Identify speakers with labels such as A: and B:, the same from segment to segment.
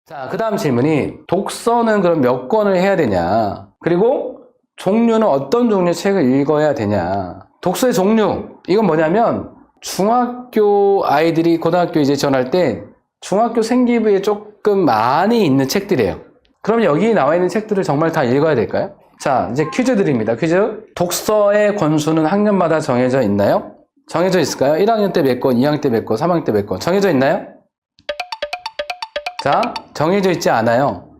A: 자, 그 다음 질문이 독서는 그럼 몇 권을 해야 되냐? 그리고 종류는 어떤 종류의 책을 읽어야 되냐? 독서의 종류, 이건 뭐냐면 중학교 아이들이 고등학교 이제 전할 때 중학교 생기부에 조금 많이 있는 책들이에요. 그럼 여기 나와 있는 책들을 정말 다 읽어야 될까요? 자, 이제 퀴즈 드립니다. 퀴즈. 독서의 권수는 학년마다 정해져 있나요? 정해져 있을까요? 1학년 때 몇 권, 2학년 때 몇 권, 3학년 때 몇 권. 정해져 있나요? 자, 정해져 있지 않아요.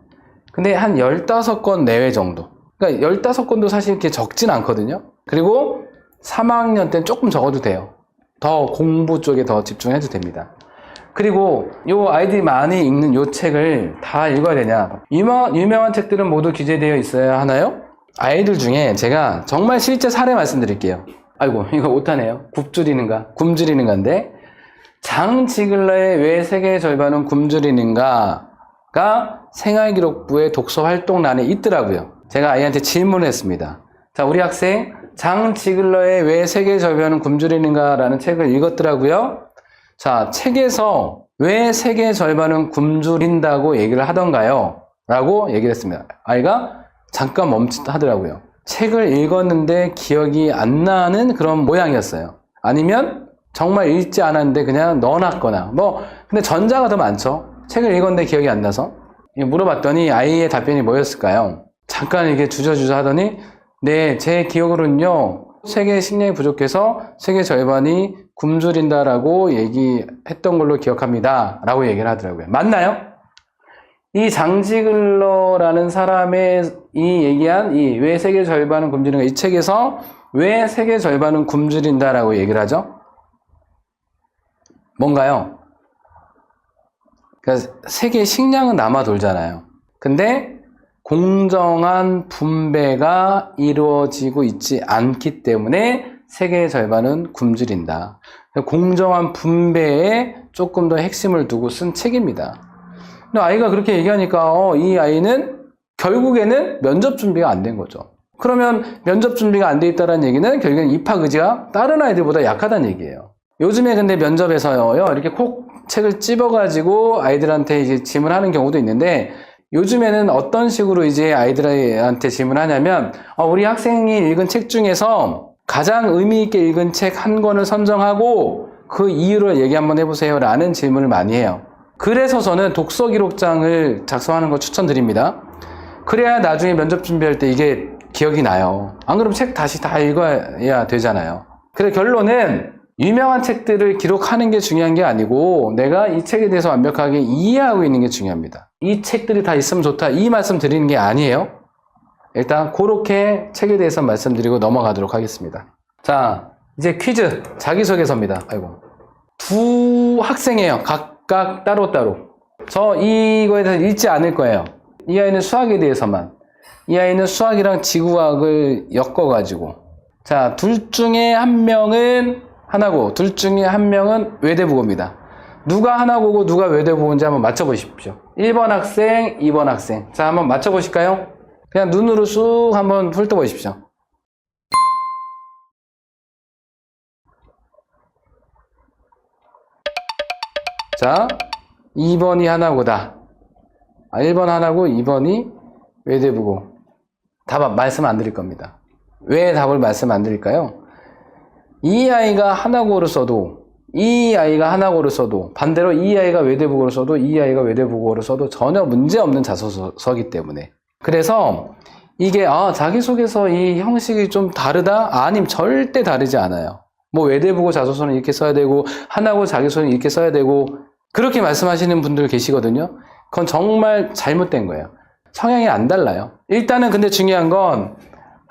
A: 근데 한 15권 내외 정도. 그러니까 15권도 사실 이렇게 적진 않거든요. 그리고 3학년 때는 조금 적어도 돼요. 더 공부 쪽에 더 집중해도 됩니다. 그리고 요 아이들이 많이 읽는 요 책을 다 읽어야 되냐? 유명한 책들은 모두 기재되어 있어야 하나요? 아이들 중에 제가 정말 실제 사례 말씀드릴게요. 아이고, 이거 못하네요. 굶주리는가인데, 장지글러의 왜 세계의 절반은 굶주리는가가 생활기록부의 독서활동란에 있더라고요. 제가 아이한테 질문을 했습니다. 자, 우리 학생, 장지글러의 왜 세계의 절반은 굶주리는가라는 책을 읽었더라고요. 자, 책에서 왜 세계의 절반은 굶주린다고 얘기를 하던가요? 라고 얘기를 했습니다. 아이가 잠깐 멈칫하더라고요. 책을 읽었는데 기억이 안 나는 그런 모양이었어요. 아니면 정말 읽지 않았는데 그냥 넣어놨거나 근데 전자가 더 많죠. 책을 읽었는데 기억이 안 나서. 물어봤더니 아이의 답변이 뭐였을까요? 잠깐 이렇게 주저주저 하더니 네, 제 기억으로는요, 세계의 식량이 부족해서 세계 절반이 굶주린다라고 얘기했던 걸로 기억합니다 라고 얘기를 하더라고요. 맞나요? 이 장지글러라는 사람의 이 얘기한 이 왜 세계 절반은 굶주린가, 이 책에서 왜 세계 절반은 굶주린다라고 얘기를 하죠? 뭔가요? 그러니까 세계의 식량은 남아 돌잖아요. 근데 공정한 분배가 이루어지고 있지 않기 때문에 세계의 절반은 굶주린다. 공정한 분배에 조금 더 핵심을 두고 쓴 책입니다. 근데 아이가 그렇게 얘기하니까 이 아이는 결국에는 면접 준비가 안 된 거죠. 그러면 면접 준비가 안 돼 있다는 얘기는 결국엔 입학 의지가 다른 아이들보다 약하다는 얘기예요. 요즘에 근데 면접에서요, 이렇게 콕 책을 찝어가지고 아이들한테 이제 질문하는 경우도 있는데, 요즘에는 어떤 식으로 이제 아이들한테 질문하냐면, 우리 학생이 읽은 책 중에서 가장 의미 있게 읽은 책 한 권을 선정하고 그 이유를 얘기 한번 해보세요 라는 질문을 많이 해요. 그래서 저는 독서 기록장을 작성하는 거 추천드립니다. 그래야 나중에 면접 준비할 때 이게 기억이 나요. 안 그러면 책 다시 다 읽어야 되잖아요. 그래서 결론은 유명한 책들을 기록하는 게 중요한 게 아니고 내가 이 책에 대해서 완벽하게 이해하고 있는 게 중요합니다. 이 책들이 다 있으면 좋다, 이 말씀 드리는 게 아니에요. 일단 그렇게 책에 대해서 말씀드리고 넘어가도록 하겠습니다. 자, 이제 퀴즈 자기소개서입니다. 아이고, 두 학생이에요. 각각 따로따로. 저 이거에 대해서 읽지 않을 거예요. 이 아이는 수학에 대해서만, 이 아이는 수학이랑 지구과학을 엮어가지고, 자, 둘 중에 한 명은 하나고 둘 중에 한 명은 외대국어입니다. 누가 하나고고 누가 외대국어인지 한번 맞춰보십시오. 1번 학생, 2번 학생. 자, 한번 맞춰보실까요? 그냥 눈으로 쑥 한번 훑어보십시오. 자, 2번이 하나고다. 1번 하나고 2번이 외대국어. 답 말씀 안 드릴 겁니다. 왜 답을 말씀 안 드릴까요? 이 아이가 하나고를 써도, 이 아이가 하나고를 써도, 반대로 이 아이가 외대국어를 써도, 이 아이가 외대국어를 써도 전혀 문제없는 자소서이기 때문에. 그래서 이게 자기소개서 이 형식이 좀 다르다? 아님, 절대 다르지 않아요. 외대국어 자소서는 이렇게 써야 되고 하나고 자기소개는 이렇게 써야 되고 그렇게 말씀하시는 분들 계시거든요. 그건 정말 잘못된 거예요. 성향이 안 달라요. 일단은 근데 중요한 건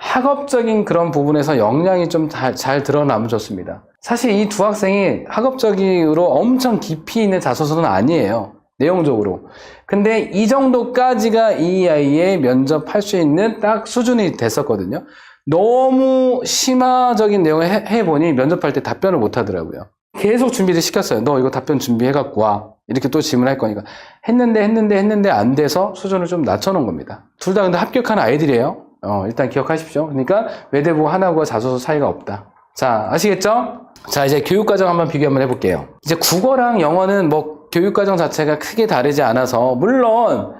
A: 학업적인 그런 부분에서 역량이 좀 잘 드러나면 좋습니다. 사실 이 두 학생이 학업적으로 엄청 깊이 있는 자소서는 아니에요. 내용적으로. 근데 이 정도까지가 이 아이의 면접할 수 있는 딱 수준이 됐었거든요. 너무 심화적인 내용을 해보니 면접할 때 답변을 못 하더라고요. 계속 준비를 시켰어요. 너 이거 답변 준비해갖고 와. 이렇게 또 질문할 거니까. 했는데 안 돼서 수준을 좀 낮춰놓은 겁니다. 둘 다 근데 합격한 아이들이에요. 일단 기억하십시오. 그러니까 외대국어 하나고와 자소서 차이가 없다. 자, 아시겠죠? 자, 이제 교육과정 한번 비교 한번 해볼게요. 이제 국어랑 영어는 교육과정 자체가 크게 다르지 않아서, 물론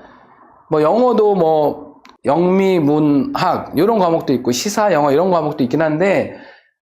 A: 뭐 영어도 뭐 영미, 문학 이런 과목도 있고 시사, 영어 이런 과목도 있긴 한데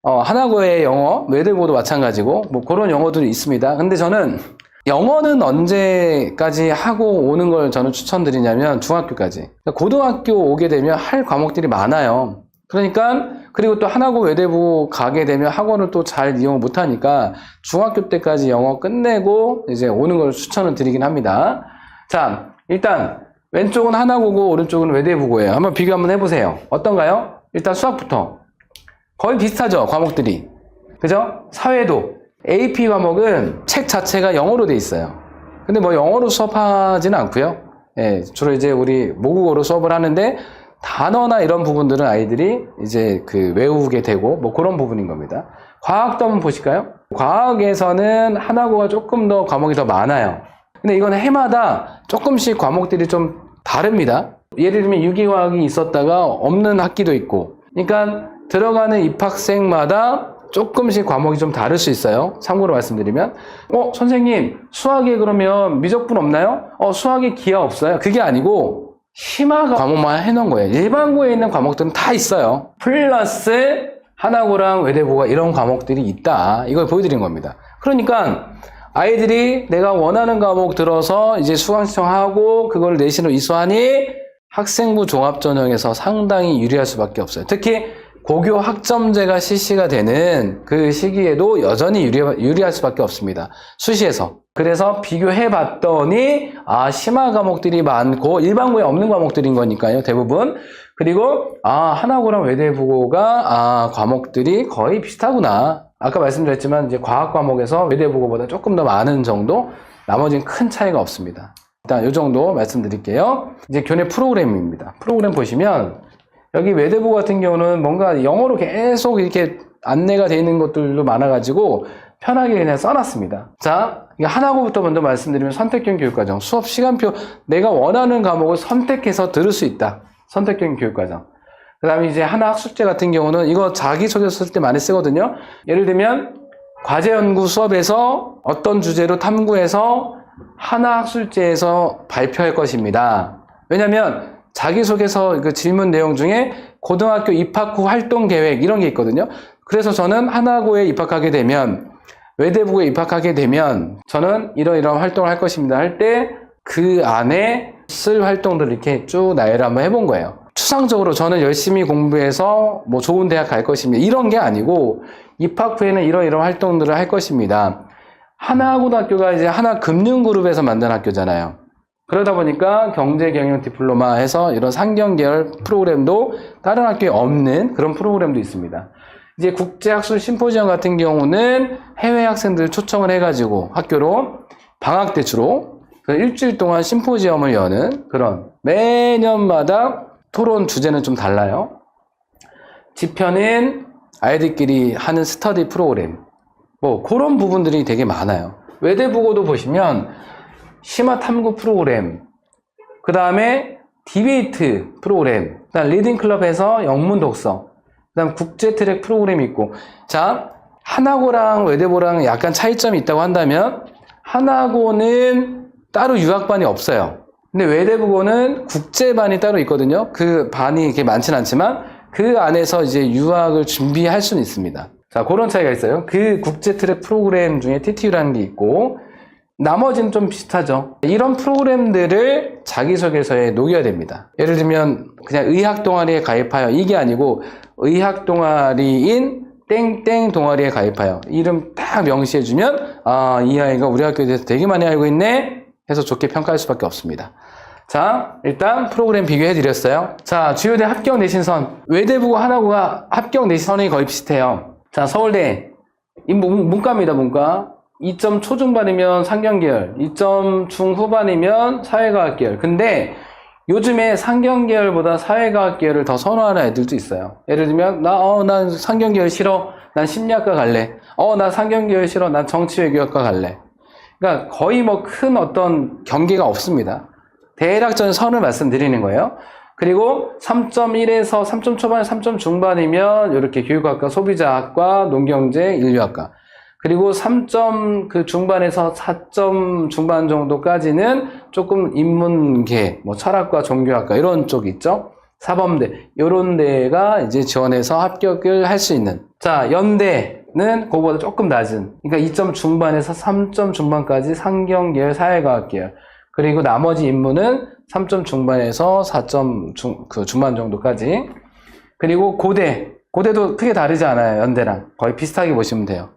A: 하나고의 영어, 외대고도 마찬가지고 뭐 그런 영어들이 있습니다. 근데 저는 영어는 언제까지 하고 오는 걸 저는 추천드리냐면 중학교까지. 고등학교 오게 되면 할 과목들이 많아요. 그러니까 그리고 또 하나고 외대부 가게 되면 학원을 또 잘 이용 못하니까 중학교 때까지 영어 끝내고 이제 오는 걸 추천을 드리긴 합니다. 자, 일단 왼쪽은 하나고고 오른쪽은 외대부고예요. 한번 비교 한번 해보세요. 어떤가요? 일단 수학부터 거의 비슷하죠, 과목들이. 그죠? 사회도 AP 과목은 책 자체가 영어로 돼 있어요. 근데 뭐 영어로 수업하지는 않고요. 예, 주로 이제 우리 모국어로 수업을 하는데 단어나 이런 부분들은 아이들이 이제 그 외우게 되고 뭐 그런 부분인 겁니다. 과학도 한번 보실까요? 과학에서는 하나고가 조금 더 과목이 더 많아요. 근데 이건 해마다 조금씩 과목들이 좀 다릅니다. 예를 들면 유기과학이 있었다가 없는 학기도 있고, 그러니까 들어가는 입학생마다 조금씩 과목이 좀 다를 수 있어요. 참고로 말씀드리면 선생님 수학에 그러면 미적분 없나요? 수학에 기하 없어요. 그게 아니고 심화 과목만 해놓은 거예요. 일반고에 있는 과목들은 다 있어요. 플러스 하나고랑 외대고가 이런 과목들이 있다. 이걸 보여드린 겁니다. 그러니까 아이들이 내가 원하는 과목 들어서 이제 수강 신청하고 그걸 내신으로 이수하니 학생부 종합전형에서 상당히 유리할 수밖에 없어요. 특히 고교 학점제가 실시가 되는 그 시기에도 여전히 유리할 수밖에 없습니다. 수시에서. 그래서 비교해 봤더니 심화 과목들이 많고 일반고에 없는 과목들인 거니까요, 대부분. 그리고 하나고랑 외대부고가 과목들이 거의 비슷하구나. 아까 말씀드렸지만 이제 과학 과목에서 외대부고보다 조금 더 많은 정도, 나머지는 큰 차이가 없습니다. 일단 이 정도 말씀드릴게요. 이제 교내 프로그램입니다. 프로그램 보시면 여기 외대부 같은 경우는 뭔가 영어로 계속 이렇게 안내가 되어 있는 것들도 많아가지고 편하게 그냥 써놨습니다. 자, 하나고부터 먼저 말씀드리면 선택형 교육과정, 수업 시간표, 내가 원하는 과목을 선택해서 들을 수 있다. 선택형 교육과정. 그 다음에 이제 하나 학술제 같은 경우는 이거 자기소개 쓸 때 많이 쓰거든요. 예를 들면 과제연구 수업에서 어떤 주제로 탐구해서 하나 학술제에서 발표할 것입니다. 왜냐면 자기소개서 그 질문 내용 중에 고등학교 입학 후 활동 계획 이런 게 있거든요. 그래서 저는 하나고에 입학하게 되면, 외대부고에 입학하게 되면 저는 이런 활동을 할 것입니다 할 때 그 안에 쓸 활동들을 이렇게 쭉 나열을 한번 해본 거예요. 추상적으로 저는 열심히 공부해서 뭐 좋은 대학 갈 것입니다 이런 게 아니고, 입학 후에는 이런 활동들을 할 것입니다. 하나고등학교가 이제 하나금융그룹에서 만든 학교잖아요. 그러다 보니까 경제경영 디플로마 해서 이런 상경계열 프로그램도 다른 학교에 없는 그런 프로그램도 있습니다. 이제 국제학술 심포지엄 같은 경우는 해외 학생들 초청을 해가지고 학교로 방학 때 주로 일주일 동안 심포지엄을 여는 그런, 매년마다 토론 주제는 좀 달라요. 지편은 아이들끼리 하는 스터디 프로그램, 뭐 그런 부분들이 되게 많아요. 외대부고도 보시면 심화 탐구 프로그램, 그 다음에 디베이트 프로그램, 그 다음 리딩클럽에서 영문 독서, 그 다음 국제 트랙 프로그램이 있고. 자, 하나고랑 외대부랑 약간 차이점이 있다고 한다면, 하나고는 따로 유학반이 없어요. 근데 외대부고는 국제반이 따로 있거든요. 그 반이 이렇게 많지는 않지만 그 안에서 이제 유학을 준비할 수는 있습니다. 자, 그런 차이가 있어요. 그 국제 트랙 프로그램 중에 TTU라는 게 있고, 나머지는 좀 비슷하죠. 이런 프로그램들을 자기소개서에 녹여야 됩니다. 예를 들면 그냥 의학 동아리에 가입하여, 이게 아니고 의학 동아리인 땡땡 동아리에 가입하여 이름 딱 명시해주면 이 아이가 우리 학교에 대해서 되게 많이 알고 있네 해서 좋게 평가할 수밖에 없습니다. 자, 일단 프로그램 비교해 드렸어요. 자, 주요대 합격 내신선, 외대부고 하나고가 합격 내신선이 거의 비슷해요. 자, 서울대 문과입니다. 문과 2점 초중반이면 상경계열, 2점 중후반이면 사회과학계열. 근데 요즘에 상경계열보다 사회과학계열을 더 선호하는 애들도 있어요. 예를 들면 난 상경계열 싫어, 난 심리학과 갈래. 나 상경계열 싫어, 난 정치외교학과 갈래. 그러니까 거의 뭐 큰 어떤 경계가 없습니다. 대략적인 선을 말씀드리는 거예요. 그리고 3.1에서 3점 초반, 3점 중반이면 이렇게 교육학과, 소비자학과, 농경제, 인류학과. 그리고 3점 그 중반에서 4점 중반 정도까지는 조금 인문계, 뭐 철학과 종교학과 이런 쪽 있죠. 사범대, 요런 데가 이제 지원해서 합격을 할 수 있는. 자, 연대는 그거보다 조금 낮은. 그러니까 2점 중반에서 3점 중반까지 상경계열, 사회과학계열. 그리고 나머지 인문은 3점 중반에서 4점 중반 정도까지. 그리고 고대도 크게 다르지 않아요. 연대랑. 거의 비슷하게 보시면 돼요.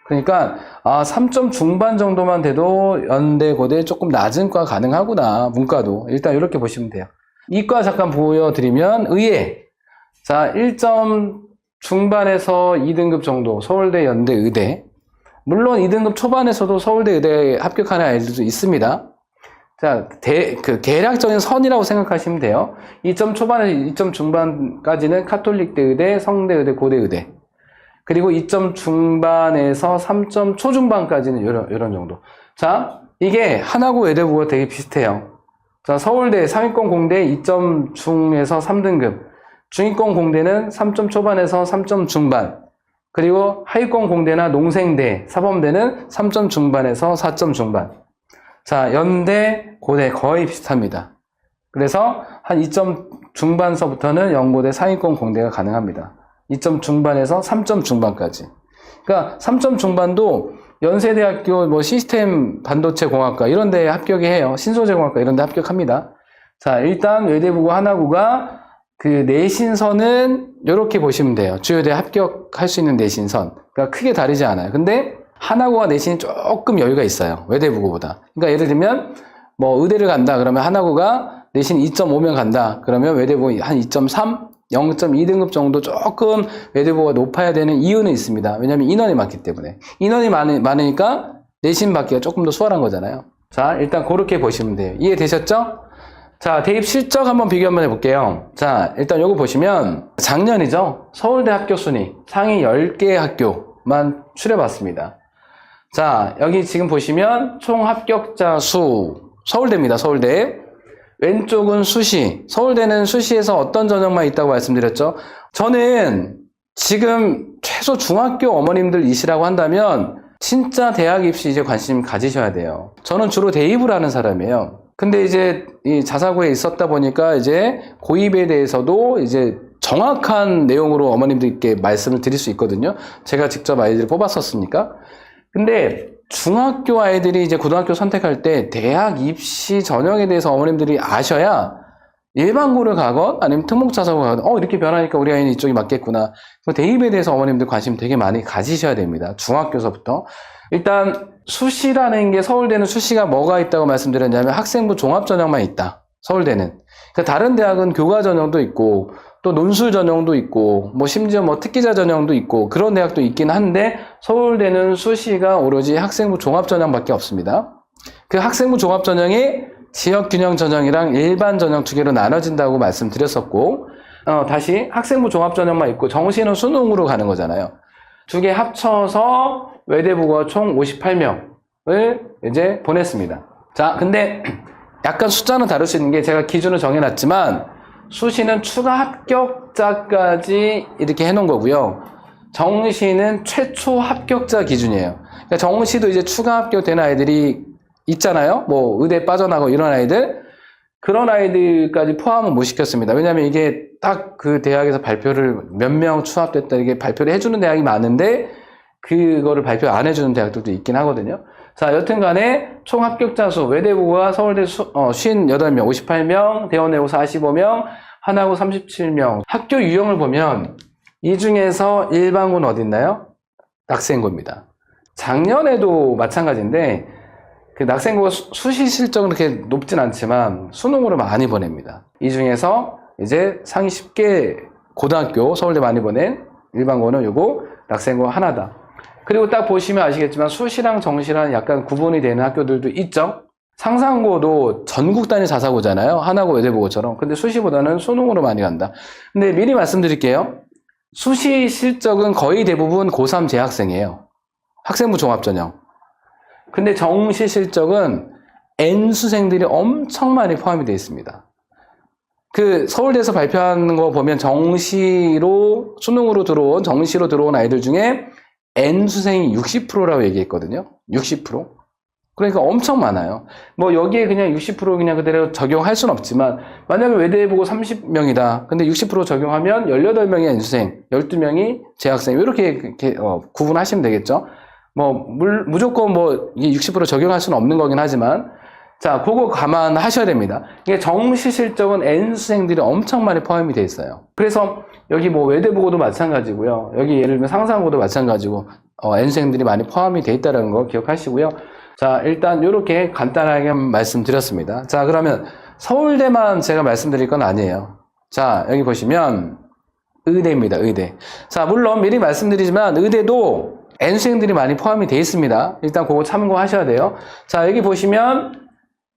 A: 그러니까 3점 중반 정도만 돼도 연대, 고대 조금 낮은 과 가능하구나. 문과도. 일단 이렇게 보시면 돼요. 이과 잠깐 보여드리면 의대. 자, 1점 중반에서 2등급 정도. 서울대, 연대, 의대. 물론 2등급 초반에서도 서울대, 의대에 합격하는 아이들도 있습니다. 자, 계략적인 선이라고 생각하시면 돼요. 2점 초반에서 2점 중반까지는 카톨릭대 의대, 성대 의대, 고대 의대. 그리고 2점 중반에서 3점 초중반까지는 이런 정도. 자, 이게 하나고 외대부가 되게 비슷해요. 자, 서울대 상위권 공대 2점 중에서 3등급. 중위권 공대는 3점 초반에서 3점 중반. 그리고 하위권 공대나 농생대, 사범대는 3점 중반에서 4점 중반. 자, 연대, 고대 거의 비슷합니다. 그래서 한 2점 중반서부터는 연고대 상위권 공대가 가능합니다. 2점 중반에서 3점 중반까지. 그러니까 3점 중반도 연세대학교 뭐 시스템 반도체 공학과 이런 데 합격이 해요. 신소재 공학과 이런 데 합격합니다. 자, 일단 외대부고 하나고가 그 내신선은 이렇게 보시면 돼요. 주요대 합격할 수 있는 내신선. 그러니까 크게 다르지 않아요. 근데 하나고가 내신이 조금 여유가 있어요. 외대부고보다. 그러니까 예를 들면 뭐 의대를 간다 그러면 하나고가 내신 2.5면 간다. 그러면 외대부고 한 2.3, 0.2등급 정도 조금 외대부고가 높아야 되는 이유는 있습니다. 왜냐하면 인원이 많기 때문에. 인원이 많으니까 내신 받기가 조금 더 수월한 거잖아요. 자, 일단 그렇게 보시면 돼요. 이해되셨죠? 자, 대입 실적 한번 비교 한번 해볼게요. 자, 일단 요거 보시면 작년이죠. 서울대 합격 순위 상위 10개 학교만 추려봤습니다. 자, 여기 지금 보시면 총 합격자 수 서울대입니다. 서울대. 왼쪽은 수시. 서울대는 수시에서 어떤 전형만 있다고 말씀드렸죠? 저는 지금 최소 중학교 어머님들이시라고 한다면 진짜 대학 입시 이제 관심 가지셔야 돼요. 저는 주로 대입을 하는 사람이에요. 근데 이제 이 자사고에 있었다 보니까 이제 고입에 대해서도 이제 정확한 내용으로 어머님들께 말씀을 드릴 수 있거든요. 제가 직접 아이들을 뽑았었으니까. 근데 중학교 아이들이 이제 고등학교 선택할 때 대학 입시 전형에 대해서 어머님들이 아셔야 일반고를 가건 아니면 특목자사고를 가건 이렇게 변하니까 우리 아이는 이쪽이 맞겠구나. 대입에 대해서 어머님들 관심 되게 많이 가지셔야 됩니다. 중학교서부터. 일단 수시라는 게 서울대는 수시가 뭐가 있다고 말씀드렸냐면 학생부 종합전형만 있다. 서울대는. 그러니까 다른 대학은 교과 전형도 있고 또 논술 전형도 있고 뭐 심지어 뭐 특기자 전형도 있고 그런 대학도 있긴 한데 서울대는 수시가 오로지 학생부 종합전형밖에 없습니다. 그 학생부 종합전형이 지역균형 전형이랑 일반 전형 두 개로 나눠진다고 말씀드렸었고 다시 학생부 종합전형만 있고 정시는 수능으로 가는 거잖아요. 두 개 합쳐서 외대부고가 총 58명을 이제 보냈습니다. 자, 근데 약간 숫자는 다를 수 있는 게 제가 기준을 정해놨지만 수시는 추가 합격자까지 이렇게 해놓은 거고요. 정시는 최초 합격자 기준이에요. 그러니까 정시도 이제 추가 합격되는 아이들이 있잖아요. 뭐 의대 빠져나가고 이런 아이들. 그런 아이들까지 포함은 못 시켰습니다. 왜냐하면 이게 딱 그 대학에서 발표를 몇 명 추합됐다 이게 발표를 해주는 대학이 많은데 그거를 발표 안 해주는 대학들도 있긴 하거든요. 자, 여튼 간에 총 합격자 수, 외대부고가 서울대 58명, 58명, 대원외고 45명, 하나고 37명. 학교 유형을 보면 이 중에서 일반고는 어디 있나요? 낙생고입니다. 작년에도 마찬가지인데 그 낙생고가 수시 실적은 그렇게 높진 않지만 수능으로 많이 보냅니다. 이 중에서 이제 상위 10개 고등학교 서울대 많이 보낸 일반고는 요거 낙생고 하나다. 그리고 딱 보시면 아시겠지만 수시랑 정시랑 약간 구분이 되는 학교들도 있죠. 상상고도 전국 단위 자사고잖아요. 하나고 외대부고처럼. 근데 수시보다는 수능으로 많이 간다. 근데 미리 말씀드릴게요. 수시 실적은 거의 대부분 고3 재학생이에요. 학생부 종합전형. 근데 정시 실적은 N수생들이 엄청 많이 포함이 되어 있습니다. 그 서울대에서 발표하는 거 보면 정시로 수능으로 들어온 정시로 들어온 아이들 중에 N수생이 60%라고 얘기했거든요. 60%. 그러니까 엄청 많아요. 뭐 여기에 그냥 60% 그냥 그대로 적용할 수는 없지만 만약에 외대 보고 30명이다. 근데 60% 적용하면 18명이 N수생, 12명이 재학생 이렇게 구분하시면 되겠죠. 뭐 무조건 뭐 60% 적용할 수는 없는 거긴 하지만 자, 그거 감안하셔야 됩니다. 이게 정시 실적은 N수생들이 엄청 많이 포함이 돼 있어요. 그래서 여기 뭐 외대보고도 마찬가지고요. 여기 예를 들면 상상고도 마찬가지고 N수생들이 많이 포함이 돼 있다는 거 기억하시고요. 자, 일단 이렇게 간단하게 말씀드렸습니다. 자, 그러면 서울대만 제가 말씀드릴 건 아니에요. 자, 여기 보시면 의대입니다. 의대. 자, 물론 미리 말씀드리지만 의대도 N수생들이 많이 포함이 돼 있습니다. 일단 그거 참고하셔야 돼요. 자, 여기 보시면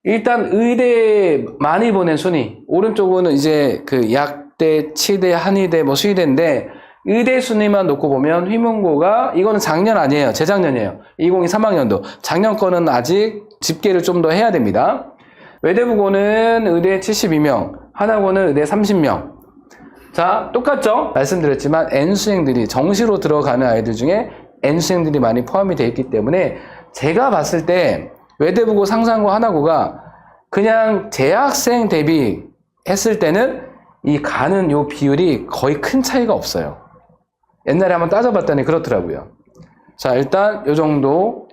A: 일단 의대 많이 보낸 순위. 오른쪽은 이제 그 약대, 치대, 한의대, 뭐 수의대인데 의대 순위만 놓고 보면 휘문고가 이거는 작년 아니에요. 재작년이에요. 2023학년도. 작년 거는 아직 집계를 좀 더 해야 됩니다. 외대부고는 의대 72명, 하나고는 의대 30명. 자, 똑같죠? 말씀드렸지만 N수생들이 정시로 들어가는 아이들 중에 N수생들이 많이 포함이 되어 있기 때문에 제가 봤을 때 외대부고, 상상고, 하나고가 그냥 재학생 대비 했을 때는 이 가는 요 비율이 거의 큰 차이가 없어요. 옛날에 한번 따져봤더니 그렇더라고요. 자, 일단 요 정도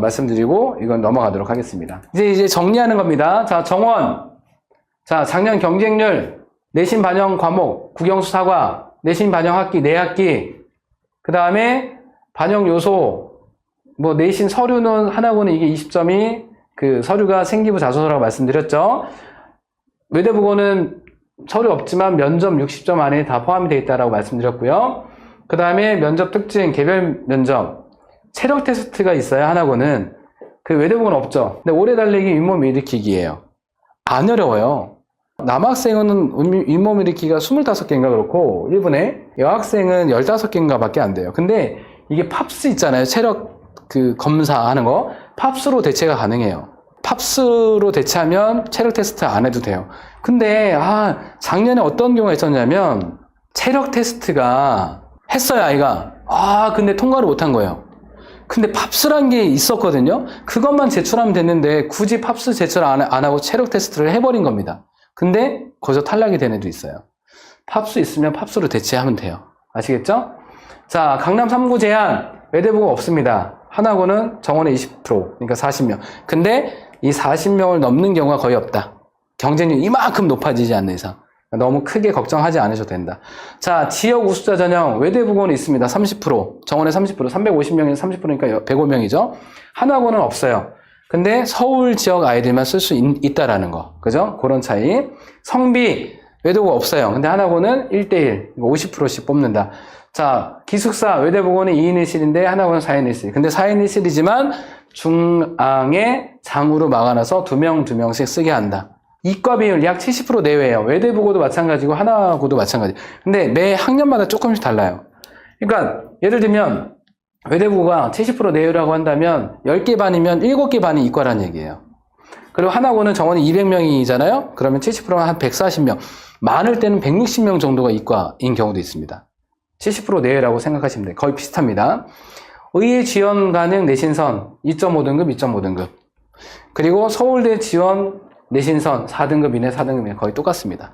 A: 말씀드리고 이건 넘어가도록 하겠습니다. 이제 정리하는 겁니다. 자, 정원. 자, 작년 경쟁률, 내신 반영 과목, 국영수 사과, 내신 반영 학기, 내학기, 그 다음에 반영 요소, 뭐 내신 서류는 하나고는 이게 20점이 그 서류가 생기부 자소서라고 말씀드렸죠. 외대부고는 서류 없지만 면접 60점 안에 다 포함이 되어 있다라고 말씀드렸고요. 그 다음에 면접 특징, 개별 면접, 체력 테스트가 있어요. 하나고는. 그 외대부고는 없죠. 근데 오래 달리기 윗몸 일으키기예요. 안 어려워요. 남학생은 윗몸 일으키기가 25개인가 그렇고 일본에 여학생은 15개인가 밖에 안 돼요. 근데 이게 팝스 있잖아요. 체력 그 검사하는 거. 팝스로 대체가 가능해요. 팝스로 대체하면 체력 테스트 안 해도 돼요. 근데 작년에 어떤 경우가 있었냐면 체력 테스트가 했어요, 아이가. 근데 통과를 못한 거예요. 근데 팝스란 게 있었거든요. 그것만 제출하면 됐는데 굳이 팝스 제출 안 하고 체력 테스트를 해버린 겁니다. 근데 거기서 탈락이 된 애도 있어요. 팝스 있으면 팝스로 대체하면 돼요. 아시겠죠? 자, 강남 3구 제한 외대부고 없습니다. 하나고는 정원의 20%, 그러니까 40명. 근데 이 40명을 넘는 경우가 거의 없다. 경쟁률이 이만큼 높아지지 않는 이상. 너무 크게 걱정하지 않으셔도 된다. 자, 지역 우수자 전형 외대부고는 있습니다. 30%, 정원의 30%, 350명에서 30%니까 105명이죠. 하나고는 없어요. 근데 서울 지역 아이들만 쓸 수 있다라는 거. 그죠? 그런 차이. 성비 외대부고 없어요. 근데 하나고는 1대1, 50%씩 뽑는다. 자, 기숙사 외대부고는 2인 1실인데 하나고는 4인 1실. 근데 4인 1실이지만 중앙에 장으로 막아놔서 2명씩 쓰게 한다. 이과 비율 약 70% 내외예요. 외대부고도 마찬가지고 하나고도 마찬가지. 근데 매 학년마다 조금씩 달라요. 그러니까 예를 들면 외대부고가 70% 내외라고 한다면 10개 반이면 7개 반이 이과라는 얘기예요. 그리고 하나고는 정원이 200명이잖아요. 그러면 70%면 한 140명. 많을 때는 160명 정도가 이과인 경우도 있습니다. 70% 내외라고 생각하시면 돼요. 거의 비슷합니다. 의예 지원 가능 내신선 2.5등급, 2.5등급. 그리고 서울대 지원 내신선 4등급 이내, 4등급 이내 거의 똑같습니다.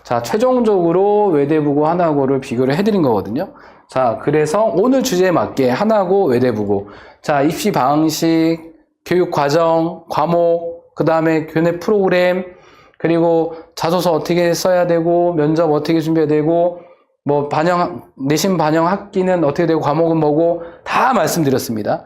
A: 자, 최종적으로 외대부고, 하나고를 비교를 해드린 거거든요. 자, 그래서 오늘 주제에 맞게 하나고, 외대부고. 자, 입시 방식, 교육 과정, 과목, 그 다음에 교내 프로그램, 그리고 자소서 어떻게 써야 되고, 면접 어떻게 준비해야 되고, 뭐 내신 반영 학기는 어떻게 되고 과목은 뭐고 다 말씀드렸습니다.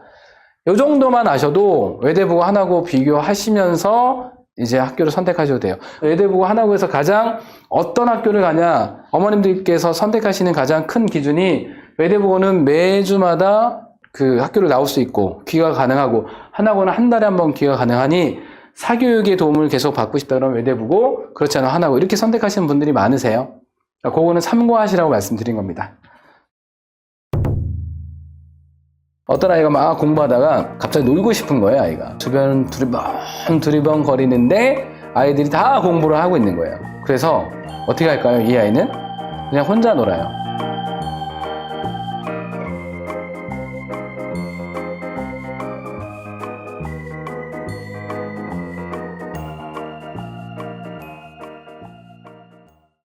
A: 이 정도만 아셔도 외대부고 하나고 비교하시면서 이제 학교를 선택하셔도 돼요. 외대부고 하나고에서 가장 어떤 학교를 가냐, 어머님들께서 선택하시는 가장 큰 기준이 외대부고는 매주마다 그 학교를 나올 수 있고 귀가 가능하고 하나고는 한 달에 한 번 귀가 가능하니 사교육의 도움을 계속 받고 싶다 그러면 외대부고, 그렇지 않으면 하나고 이렇게 선택하시는 분들이 많으세요. 그거는 참고하시라고 말씀드린 겁니다. 어떤 아이가 막 공부하다가 갑자기 놀고 싶은 거예요, 아이가. 주변 두리번 거리는데 아이들이 다 공부를 하고 있는 거예요. 그래서 어떻게 할까요? 이 아이는 그냥 혼자 놀아요.